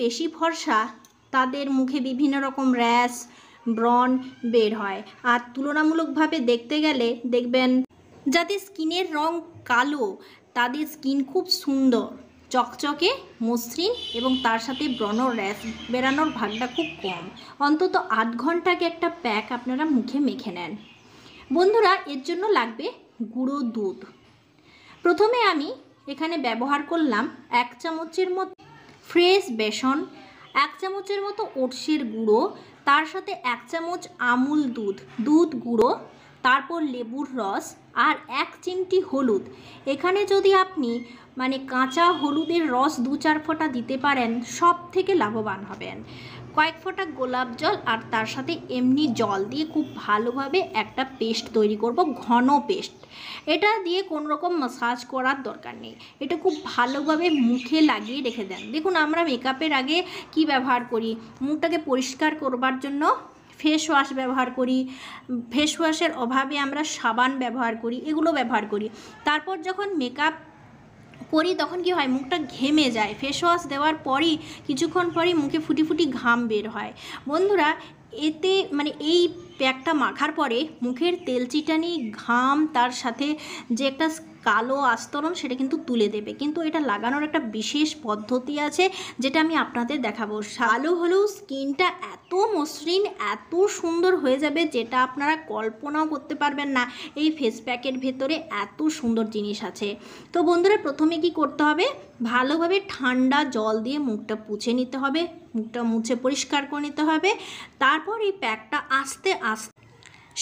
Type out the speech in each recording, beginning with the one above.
বেশি ফর্সা তাদের মুখে বিভিন্ন রকম র্যাশ, ব্রণ বের হয়। আর তুলনামূলকভাবে দেখতে গেলে দেখবেন যাদের স্কিনের রং কালো তাদের স্কিন খুব সুন্দর, চকচকে, মসৃণ এবং তার সাথে ব্রণ, র্যাশ বেরানোর ভাগটা খুব কম। অন্তত 8 ঘন্টা আগে একটা প্যাক আপনারা মুখে মেখে নেন। বন্ধুরা, এর জন্য লাগবে গুঁড়ো দুধ। প্রথমে আমি এখানে ব্যবহার করলাম 1 চামচের মতো ফ্রেশ বেসন, 1 চামচের মতো ওটসের গুঁড়ো, তার সাথে 1 চামচ আমুল দুধ গুঁড়ো, তারপর লেবুর রস আর 1 চিমটি হলুদ। এখানে যদি আপনি কাঁচা হলুদের রস 2-4 ফোঁটা দিতে পারেন সব থেকে লাভবান হবেন। কয়েক ফোঁটা গোলাপ জল আর তার সাথে এমনি জল দিয়ে খুব ভালোভাবে একটা পেস্ট তৈরি করব, ঘন পেস্ট। এটা দিয়ে কোনো রকম মাসাজ করার দরকার নেই, এটা খুব ভালোভাবে মুখে লাগিয়ে রেখে দেন। দেখুন, আমরা মেকআপের আগে কি ব্যবহার করি, মুখটাকে পরিষ্কার করবার জন্য ফেস ওয়াশ ব্যবহার করি, ফেস ওয়াশের অভাবে আমরা সাবান ব্যবহার করি, এগুলো ব্যবহার করি। তারপর যখন মেকআপ করি তখন কি হয়, মুখটা ঘেমে যায়। ফেস ওয়াশ দেওয়ার পরই কিছুক্ষণ পরই মুখে ফুটি ফুটি ঘাম বের হয়। বন্ধুরা, এতে এই প্যাকটা মাখার পরে মুখের তেলচিটানি, ঘাম, তার সাথে যে একটা কালো আস্তরণ সেটা কিন্তু তুলে দেবে। কিন্তু এটা লাগানোর একটা বিশেষ পদ্ধতি আছে যেটা আমি আপনাদের দেখাবো। কালো হলেও স্কিনটা এত মসৃণ, এত সুন্দর হয়ে যাবে যেটা আপনারা কল্পনাও করতে পারবেন না এই ফেস প্যাকের ভেতরে এত সুন্দর জিনিস আছে। তো বন্ধুরা, প্রথমে কি করতে হবে, ভালোভাবে ঠান্ডা জল দিয়ে মুখটা পুছে নিতে হবে, মুখটা মুছে পরিষ্কার করে নিতে হবে। তারপর এই প্যাকটা আস্তে আস্তে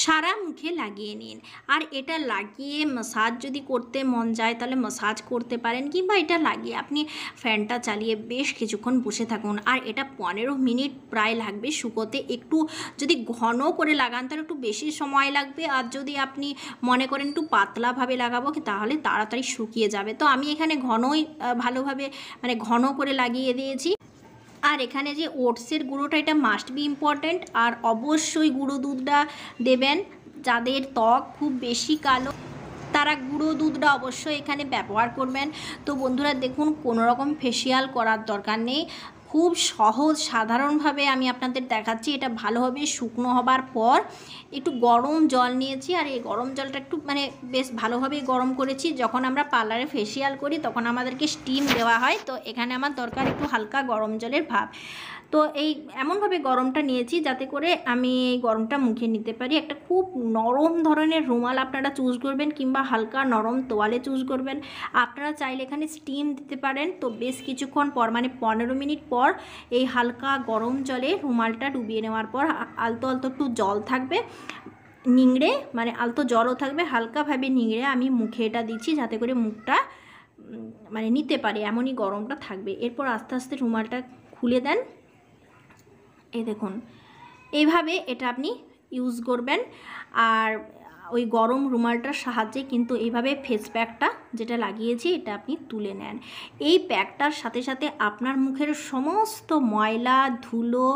সারা মুখে লাগিয়ে নিন। আর এটা লাগিয়ে মাসাজ যদি করতে মন যায় তাহলে মাসাজ করতে পারেন, কিংবা এটা লাগিয়ে আপনি ফ্যানটা চালিয়ে বেশ কিছুক্ষণ বসে থাকুন। আর এটা 15 মিনিট প্রায় লাগবে শুকোতে। একটু যদি ঘন করে লাগান তাহলে একটু বেশি সময় লাগবে, আর যদি আপনি মনে করেন একটু পাতলাভাবে লাগাবো তাহলে তাড়াতাড়ি শুকিয়ে যাবে। তো আমি এখানে ভালোভাবে ঘন করে লাগিয়ে দিয়েছি। আর এখানে যে ওটসের গুঁড়োটা, এটা মাস্ট বি ইম্পর্ট্যান্ট। আর অবশ্যই গুঁড়ো দুধটা দেবেন। যাদের ত্বক খুব বেশি কালো তারা গুঁড়ো দুধটা অবশ্যই এখানে ব্যবহার করবেন। তো বন্ধুরা দেখুন, কোনো রকম ফেসিয়াল করার দরকার নেই, খুব সহজ সাধারণভাবে আমি আপনাদের দেখাচ্ছি। এটা ভালোভাবে শুকনো হবার পর একটু গরম জল নিয়েছি, আর এই গরম জলটা একটু বেশ ভালোভাবেই গরম করেছি। যখন আমরা পার্লারে ফেসিয়াল করি তখন আমাদেরকে স্টিম দেওয়া হয়, তো এখানে আমার দরকার একটু হালকা গরম জলের ভাব। তো এই এমনভাবে গরমটা নিয়েছি যাতে করে আমি এই গরমটা মুখে নিতে পারি। একটা খুব নরম ধরনের রুমাল আপনারা চুজ করবেন, কিংবা হালকা নরম তোয়ালে চুজ করবেন। আপনারা চাইলে এখানে স্টিম দিতে পারেন। তো বেশ কিছুক্ষণ পর 15 মিনিট পর এই হালকা গরম জলে রুমালটা ডুবিয়ে নেওয়ার পর আলতো আলতো একটু জল থাকবে, নিংড়ে আলতো জলও থাকবে, হালকাভাবে নিংড়ে আমি মুখে এটা দিচ্ছি যাতে করে মুখটা নিতে পারে, এমনই গরমটা থাকবে। এরপর আস্তে আস্তে রুমালটা খুলে দেন। এই দেখুন, এইভাবে এটা আপনি ইউজ করবেন। আর ওই গরম রুমালটার সাহায্যে কিন্তু এইভাবে ফেস প্যাকটা যেটা লাগিয়েছি এটা আপনি তুলে নেন। এই প্যাকটার সাথে সাথে আপনার মুখের সমস্ত ময়লা, ধুলো,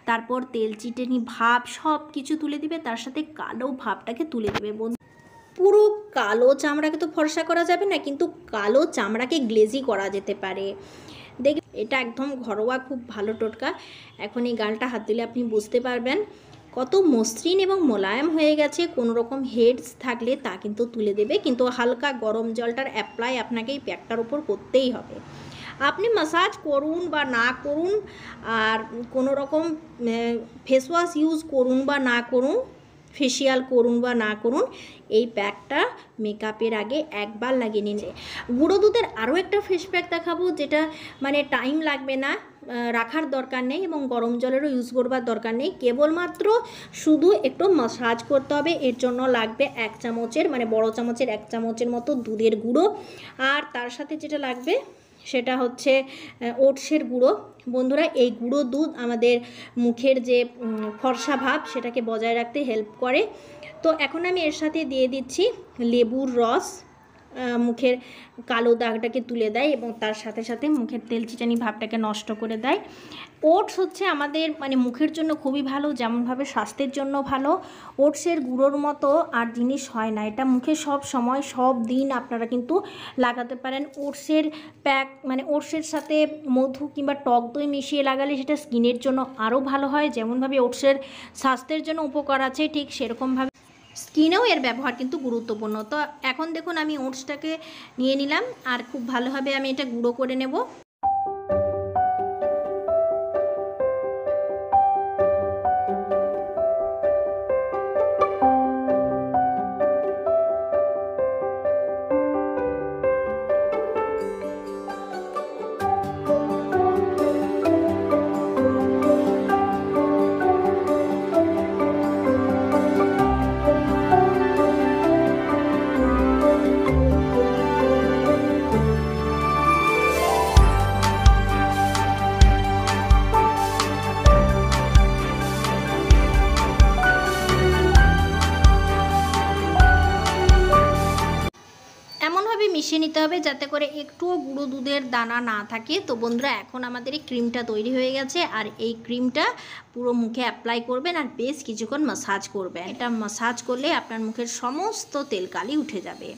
তারপর তেলচিটেনি ভাব সব কিছু তুলে দিবে, তার সাথে কালো ভাবটাকে তুলে দেবে। পুরো কালো চামড়াকে তো ফর্সা করা যাবে না, কিন্তু কালো চামড়াকে গ্লেজি করা যেতে পারে। দেখুন, এটা একদম ঘরোয়া, খুব ভালো টোটকা। এখন এই গালটা হাত দিলে আপনি বুঝতে পারবেন কত মসৃণ এবং মোলায়েম হয়ে গেছে। কোনো রকম হেডস থাকলে তা কিন্তু তুলে দেবে, কিন্তু হালকা গরম জলটার অ্যাপ্লাই আপনাকে এই প্যাকটার উপর করতেই হবে। আপনি মাসাজ করুন বা না করুন, আর কোনো রকম ফেস ওয়াশ ইউজ করুন বা না করুন, ফেসিয়াল করুন বা না করুন, এই প্যাকটা মেকআপের আগে একবার লাগিয়ে নিন। গুঁড়ো দুধের আরও একটা ফেস প্যাক দেখাবো যেটা টাইম লাগবে না, রাখার দরকার নেই, এবং গরম জলেরও ইউজ করবার দরকার নেই, কেবলমাত্র শুধু একটু মাসাজ করতে হবে। এর জন্য লাগবে 1 চামচের বড় চামচের 1 চামচের মতো দুধের গুঁড়ো, আর তার সাথে যেটা লাগবে সেটা হচ্ছে ওটসের গুঁড়ো। বন্ধুরা, এই গুঁড়ো দুধ আমাদের মুখের যে ফর্সা ভাব সেটাকে বজায় রাখতে হেল্প করে। তো এখন আমি এর সাথে দিয়ে দিচ্ছি লেবুর রস, মুখের কালো দাগটাকে তুলে দেয় এবং তার সাথে সাথে মুখের তেল চিটানি ভাবটাকে নষ্ট করে দেয়। ওটস হচ্ছে আমাদের মানে মুখের জন্য খুবই ভালো, যেমনভাবে স্বাস্থ্যের জন্য ভালো। ওটসের গুঁড়োর মতো আর জিনিস হয় না, এটা মুখে সব সময় সব দিন আপনারা কিন্তু লাগাতে পারেন। ওটসের প্যাক মানে ওটসের সাথে মধু কিংবা টক দই মিশিয়ে লাগালে সেটা স্কিনের জন্য আরও ভালো হয়। যেমনভাবে ওটসের স্বাস্থ্যের জন্য উপকার আছে, ঠিক সেরকমভাবে স্কিনেও এর ব্যবহার কিন্তু গুরুত্বপূর্ণ। তো এখন দেখুন আমি ওটসটাকে নিয়ে নিলাম আর খুব ভালোভাবে আমি এটা গুঁড়ো করে নেব। এমনভাবে মিশিয়ে নিতে হবে যাতে করে একটুও গুঁড়ো দুধের দানা না থাকে। তো বন্ধুরা এখন আমাদের এই ক্রিমটা তৈরি হয়ে গেছে, আর এই ক্রিমটা পুরো মুখে অ্যাপ্লাই করবেন আর বেশ কিছুক্ষণ মাসাজ করবেন। এটা মাসাজ করলে আপনার মুখের সমস্ত তেলকালি উঠে যাবে।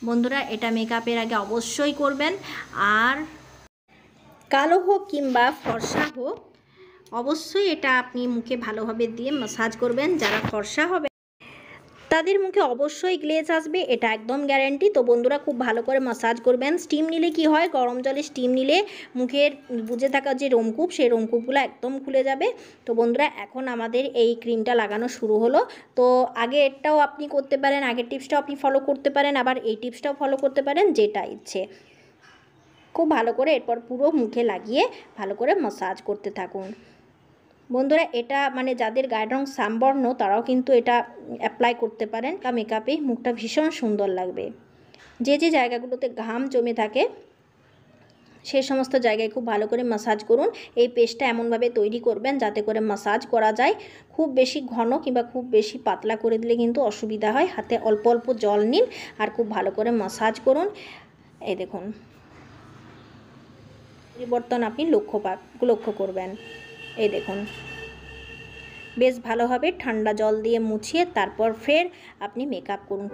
বন্ধুরা এটা মেকআপের আগে অবশ্যই করবেন, আর কালো হোক কিংবা ফর্সা হোক অবশ্যই এটা আপনি মুখে ভালোভাবে দিয়ে মাসাজ করবেন। যারা ফর্সা হবে তাদের মুখে অবশ্যই গ্লেজ আসবে, এটা একদম গ্যারান্টি। তো বন্ধুরা খুব ভালো করে মাসাজ করবেন। স্টিম নিলে কি হয়, গরম জলে স্টিম নিলে মুখের বুজে থাকা যে রোমকূপ সেই রোমকূপগুলো একদম খুলে যাবে। তো বন্ধুরা এখন আমাদের এই ক্রিমটা লাগানো শুরু হলো। তো আগে এটাও আপনি করতে পারেন, আগের টিপসটাও আপনি ফলো করতে পারেন, আবার এই টিপসটাও ফলো করতে পারেন, যেটা ইচ্ছে। খুব ভালো করে এরপর পুরো মুখে লাগিয়ে ভালো করে মাসাজ করতে থাকুন। বন্ধুরা এটা মানে যাদের গায়ের রং শ্যামবর্ণ তারাও কিন্তু এটা অ্যাপ্লাই করতে পারেন। মেকআপে মুখটা ভীষণ সুন্দর লাগবে। যে যে জায়গাগুলোতে ঘাম জমে থাকে সেই সমস্ত জায়গায় খুব ভালো করে মাসাজ করুন। এই পেস্টটা এমনভাবে তৈরি করবেন যাতে করে মাসাজ করা যায়। খুব বেশি ঘন কিংবা খুব বেশি পাতলা করে দিলে কিন্তু অসুবিধা হয়। হাতে অল্প অল্প জল নিন আর খুব ভালো করে মাসাজ করুন। এই দেখুন পরিবর্তন আপনি লক্ষ্য করবেন। এই দেখুন বেশ ভালোভাবে ঠান্ডা জল দিয়ে মুছিয়ে তারপর ফের আপনি মেকআপ করুন।